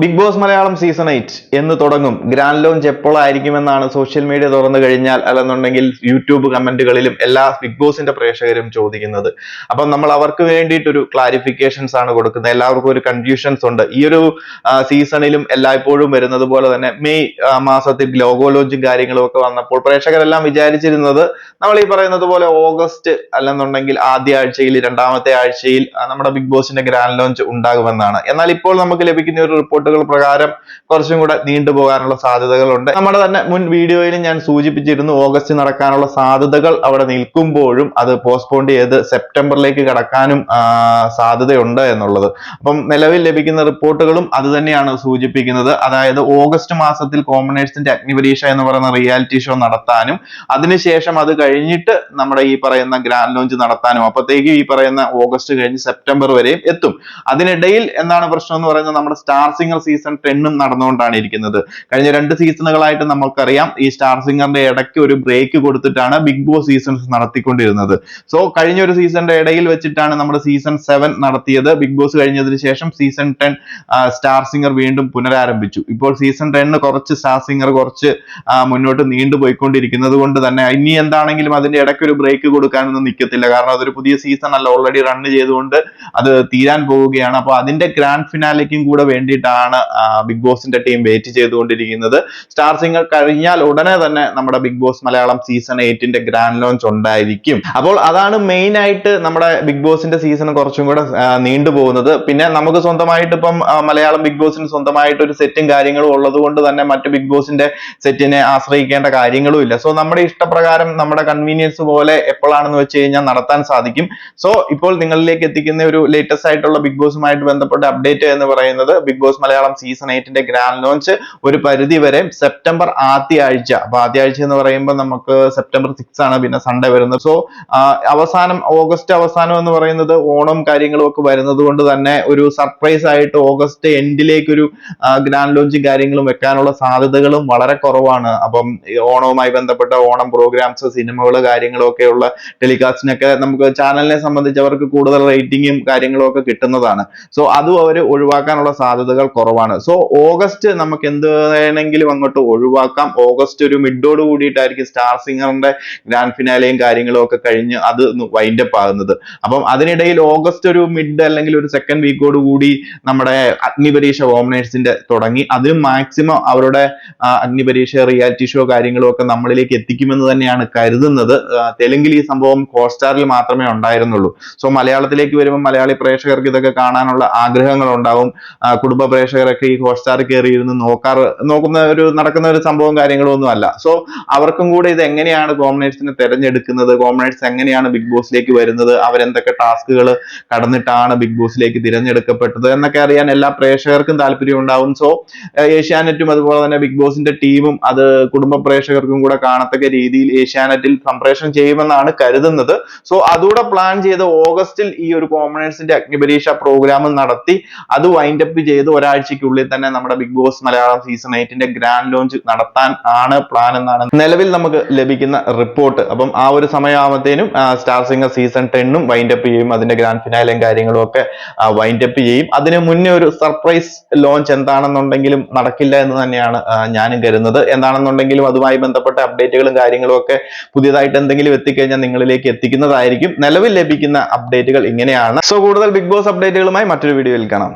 Big Boss Malayalam season 8 എന്ന് തുടങ്ങും. Grand launch എപ്പോഴായിരിക്കുമെന്നാണ് social media തുറന്നു കഴിഞ്ഞാൽ അല്ലെന്നുണ്ടെങ്കിൽ യൂട്യൂബ് കമന്റുകളിലും എല്ലാ ബിഗ് ബോസിന്റെ പ്രേക്ഷകരും ചോദിക്കുന്നത്. അപ്പം നമ്മൾ അവർക്ക് വേണ്ടിയിട്ടൊരു ക്ലാരിഫിക്കേഷൻസ് ആണ് കൊടുക്കുന്നത്. എല്ലാവർക്കും ഒരു കൺഫ്യൂഷൻസ് ഉണ്ട്. ഈ ഒരു സീസണിലും എല്ലായ്പ്പോഴും വരുന്നത് പോലെ തന്നെ മെയ് മാസത്തിൽ ലോഗോ ലോഞ്ചും കാര്യങ്ങളും ഒക്കെ വന്നപ്പോൾ പ്രേക്ഷകരെല്ലാം വിചാരിച്ചിരുന്നത് നമ്മൾ ഈ പറയുന്നത് പോലെ ഓഗസ്റ്റ് അല്ലെന്നുണ്ടെങ്കിൽ ആദ്യ ആഴ്ചയിൽ രണ്ടാമത്തെ ആഴ്ചയിൽ നമ്മുടെ ബിഗ് ബോസിന്റെ ഗ്രാൻഡ് ലോഞ്ച് ഉണ്ടാകുമെന്നാണ്. എന്നാൽ ഇപ്പോൾ നമുക്ക് ലഭിക്കുന്ന ഒരു റിപ്പോർട്ടുകൾ പ്രകാരം കുറച്ചും കൂടെ നീണ്ടുപോകാനുള്ള സാധ്യതകളുണ്ട്. നമ്മുടെ തന്നെ മുൻ വീഡിയോയിൽ ഞാൻ സൂചിപ്പിച്ചിരുന്നു ഓഗസ്റ്റ് നടക്കാനുള്ള സാധ്യതകൾ അവിടെ നിൽക്കുമ്പോഴും അത് പോസ്റ്റ്പോൺ ചെയ്ത് സെപ്റ്റംബറിലേക്ക് കടക്കാനും സാധ്യതയുണ്ട് എന്നുള്ളത്. അപ്പം നിലവിൽ ലഭിക്കുന്ന റിപ്പോർട്ടുകളും അത് തന്നെയാണ് സൂചിപ്പിക്കുന്നത്. അതായത് ഓഗസ്റ്റ് മാസത്തിൽ കോമണേഴ്സിന്റെ അഗ്നിപരീക്ഷ എന്ന് പറയുന്ന റിയാലിറ്റി ഷോ നടത്താനും അതിനുശേഷം അത് കഴിഞ്ഞിട്ട് നമ്മുടെ ഈ പറയുന്ന ഗ്രാൻഡ് ലോഞ്ച് നടത്താനും അപ്പോഴത്തേക്കും ഈ പറയുന്ന ഓഗസ്റ്റ് കഴിഞ്ഞ് സെപ്റ്റംബർ വരെയും എത്തും. അതിനിടയിൽ എന്താണ് പ്രശ്നം എന്ന് പറയുന്നത്, നമ്മുടെ സ്റ്റാർ സിംഗർ സീസൺ 10 നടന്നുകൊണ്ടാണ് ഇരിക്കുന്നത്. കഴിഞ്ഞ 2 സീസണുകളായിട്ട് നമുക്കറിയാം ഈ സ്റ്റാർ സിംഗറിന്റെ ഇടയ്ക്ക് ഒരു ബ്രേക്ക് കൊടുത്തിട്ടാണ് ബിഗ് ബോസ് സീസൺസ് നടത്തിക്കൊണ്ടിരുന്നത്. കഴിഞ്ഞ ഒരു സീസണിന്റെ ഇടയിൽ വെച്ചിട്ടാണ് നമ്മുടെ സീസൺ 7 നടത്തിയത്. ബിഗ് ബോസ് കഴിഞ്ഞതിന് ശേഷം സീസൺ 10 സ്റ്റാർ സിംഗർ വീണ്ടും പുനരാരംഭിച്ചു. ഇപ്പോൾ സീസൺ 10 കുറച്ച് സ്റ്റാർ സിംഗർ കുറച്ച് മുന്നോട്ട് നീണ്ടുപോയിക്കൊണ്ടിരിക്കുന്നത് കൊണ്ട് തന്നെ ഇനി എന്താണെങ്കിലും അതിന്റെ ഇടയ്ക്ക് ഒരു ബ്രേക്ക് കൊടുക്കാനൊന്നും നിൽക്കത്തില്ല. കാരണം അതൊരു പുതിയ സീസൺ അല്ല, ഓൾറെഡി റൺ ചെയ്തുകൊണ്ട് അത് തീരാൻ പോവുകയാണ്. അപ്പൊ അതിന്റെ ഗ്രാൻഡ് ഫിനാലേക്കും കൂടെ വേണ്ടിയിട്ടാണ് ബിഗ് ബോസിന്റെ ടീം വെയിറ്റ് ചെയ്തുകൊണ്ടിരിക്കുന്നത്. സ്റ്റാർ സിംഗർ കഴിഞ്ഞാൽ ഉടനെ തന്നെ നമ്മുടെ ബിഗ് ബോസ് മലയാളം സീസൺ 8ന്റെ ഗ്രാൻഡ് ലോഞ്ച് ഉണ്ടായിരിക്കും. അപ്പോൾ അതാണ് മെയിൻ ആയിട്ട് നമ്മുടെ ബിഗ് ബോസിന്റെ സീസൺ കുറച്ചും കൂടെ നീണ്ടുപോകുന്നത്. പിന്നെ നമുക്ക് സ്വന്തമായിട്ട് ഇപ്പം മലയാളം ബിഗ് ബോസിന് സ്വന്തമായിട്ട് ഒരു സെറ്റും കാര്യങ്ങളും ഉള്ളത് കൊണ്ട് തന്നെ മറ്റു ബിഗ് ബോസിന്റെ സെറ്റിനെ ആശ്രയിക്കേണ്ട കാര്യങ്ങളും ഇല്ല. നമ്മുടെ ഇഷ്ടപ്രകാരം നമ്മുടെ കൺവീനിയൻസ് പോലെ എപ്പോഴാണെന്ന് വെച്ച് കഴിഞ്ഞാൽ നടത്താൻ സാധിക്കും. ഇപ്പോൾ നിങ്ങളിലേക്ക് എത്തിക്കുന്ന ഒരു ലേറ്റസ്റ്റ് ആയിട്ടുള്ള ബിഗ് ബോസുമായിട്ട് ബന്ധപ്പെട്ട അപ്ഡേറ്റ് എന്ന് പറയുന്നത് ബിഗ് ബോസ് മലയാളം സീസൺ 8ന്റെ ഗ്രാൻഡ് ലോഞ്ച് ഒരു പരിധി വരെ സെപ്റ്റംബർ ആദ്യ ആഴ്ച. അപ്പൊ ആദ്യ ആഴ്ച എന്ന് പറയുമ്പോൾ നമുക്ക് സെപ്റ്റംബർ 6 ആണ് പിന്നെ സൺഡേ വരുന്നത്. അവസാനം ഓഗസ്റ്റ് അവസാനം എന്ന് പറയുന്നത് ഓണം കാര്യങ്ങളും ഒക്കെ വരുന്നത് കൊണ്ട് തന്നെ ഒരു സർപ്രൈസ് ആയിട്ട് ഓഗസ്റ്റ് എൻഡിലേക്ക് ഒരു ഗ്രാൻഡ് ലോഞ്ചും കാര്യങ്ങളും വെക്കാനുള്ള സാധ്യതകളും വളരെ കുറവാണ്. അപ്പം ഓണവുമായി ബന്ധപ്പെട്ട ഓണം പ്രോഗ്രാംസ് സിനിമകൾ കാര്യങ്ങളും ഒക്കെയുള്ള ടെലികാസ്റ്റിനൊക്കെ നമുക്ക് ചാനലിനെ സംബന്ധിച്ചവർക്ക് കൂടുതൽ റേറ്റിംഗും കാര്യങ്ങളും ഒക്കെ കിട്ടുന്നതാണ്. അതും അവർ ഒഴിവാക്കാനുള്ള സാധ്യതകൾ കുറവാണ്. ഓഗസ്റ്റ് നമുക്ക് എന്ത് വേണമെങ്കിലും അങ്ങോട്ട് ഒഴിവാക്കാം. ഓഗസ്റ്റ് ഒരു മിഡോട് കൂടിയിട്ടായിരിക്കും സ്റ്റാർ സിംഗറിന്റെ ഗ്രാൻഡ് ഫിനാലെയും കാര്യങ്ങളും ഒക്കെ കഴിഞ്ഞ് അത് വൈൻഡപ്പ് ആകുന്നത്. അപ്പം അതിനിടയിൽ ഓഗസ്റ്റ് ഒരു മിഡ് അല്ലെങ്കിൽ ഒരു സെക്കൻഡ് വീക്കോട് കൂടി നമ്മുടെ അഗ്നിപരീക്ഷ കോമണേഴ്സിന്റെ തുടങ്ങി അത് മാക്സിമം അവരുടെ അഗ്നിപരീക്ഷ റിയാലിറ്റി ഷോ കാര്യങ്ങളും ഒക്കെ നമ്മളിലേക്ക് എത്തിക്കുമെന്ന് തന്നെയാണ് കരുതുന്നത്. തെലുങ്കിൽ ഈ സംഭവം ഹോട്ട്സ്റ്റാറിൽ മാത്രമേ ഉണ്ടായിരുന്നുള്ളൂ. മലയാളത്തിലേക്ക് വരുമ്പോൾ മലയാളി പ്രേക്ഷകർക്ക് ഇതൊക്കെ കാണാനുള്ള ആഗ്രഹങ്ങൾ ഉണ്ടാവും. കുടുംബ പ്രേക്ഷകരൊക്കെ ഈ ഹോട്ട്സ്റ്റാർ കയറിയിരുന്ന് നടക്കുന്ന ഒരു സംഭവം കാര്യങ്ങളും ഒന്നും അല്ല. അവർക്കും കൂടെ ഇത് എങ്ങനെയാണ് കോമണേഴ്സിനെ തെരഞ്ഞെടുക്കുന്നത്, കോമണേഴ്സ് എങ്ങനെയാണ് ബിഗ് ബോസിലേക്ക് വരുന്നത്, അവരെന്തൊക്കെ ടാസ്കുകൾ കടന്നിട്ടാണ് ബിഗ് ബോസിലേക്ക് തിരഞ്ഞെടുക്കപ്പെട്ടത് എന്നൊക്കെ അറിയാൻ എല്ലാ പ്രേക്ഷകർക്കും താല്പര്യം ഉണ്ടാവും. ഏഷ്യാനെറ്റും അതുപോലെ തന്നെ ബിഗ് ബോസിന്റെ ടീമും അത് കുടുംബ പ്രേക്ഷകർക്കും കൂടെ കാണത്തക്ക രീതിയിൽ ഏഷ്യാനെറ്റിൽ സംപ്രേഷണം ചെയ്യുമെന്നാണ് കരുതുന്നത്. അതുകൂടെ പ്ലാൻ ചെയ്ത് ഓഗസ്റ്റിൽ ഈ ഒരു കോമണേഴ്സിന്റെ അഗ്നിപരീക്ഷ പ്രോഗ്രാം നടത്തി അത് വൈൻഡപ്പ് ചെയ്ത് ഒരാഴ്ചയ്ക്കുള്ളിൽ തന്നെ നമ്മുടെ ബിഗ് ബോസ് മലയാളം സീസൺ 8ന്റെ ഗ്രാൻഡ് ലോഞ്ച് നടത്താൻ ആണ് പ്ലാൻ എന്നാണ് നിലവിൽ നമുക്ക് ലഭിക്കുന്ന റിപ്പോർട്ട്. അപ്പം ആ ഒരു സമയമാകുമ്പോഴത്തേനും സ്റ്റാർ സിംഗർ സീസൺ 10 വൈൻഡപ്പ് ചെയ്യും. അതിന്റെ ഗ്രാൻഡ് ഫിനാലും കാര്യങ്ങളും ഒക്കെ വൈൻഡപ്പ് ചെയ്യും. അതിന് മുന്നേ ഒരു സർപ്രൈസ് ലോഞ്ച് എന്താണെന്നുണ്ടെങ്കിലും നടക്കില്ല എന്ന് തന്നെയാണ് ഞാനും കരുതുന്നത്. എന്താണെന്നുണ്ടെങ്കിലും അതുമായി ബന്ധപ്പെട്ട അപ്ഡേറ്റുകളും കാര്യങ്ങളും ഒക്കെ പുതിയതായിട്ട് എന്തെങ്കിലും എത്തിക്കഴിഞ്ഞാൽ നിങ്ങളിലേക്ക് എത്തിക്കുന്നതായിരിക്കും. നിലവിൽ ലഭിക്കുന്ന അപ്ഡേറ്റുകൾ ഇങ്ങനെയാണ്. കൂടുതൽ ബിഗ് ബോസ് അപ്ഡേറ്റുകളുമായി മറ്റൊരു വീഡിയോയിൽ കാണാം.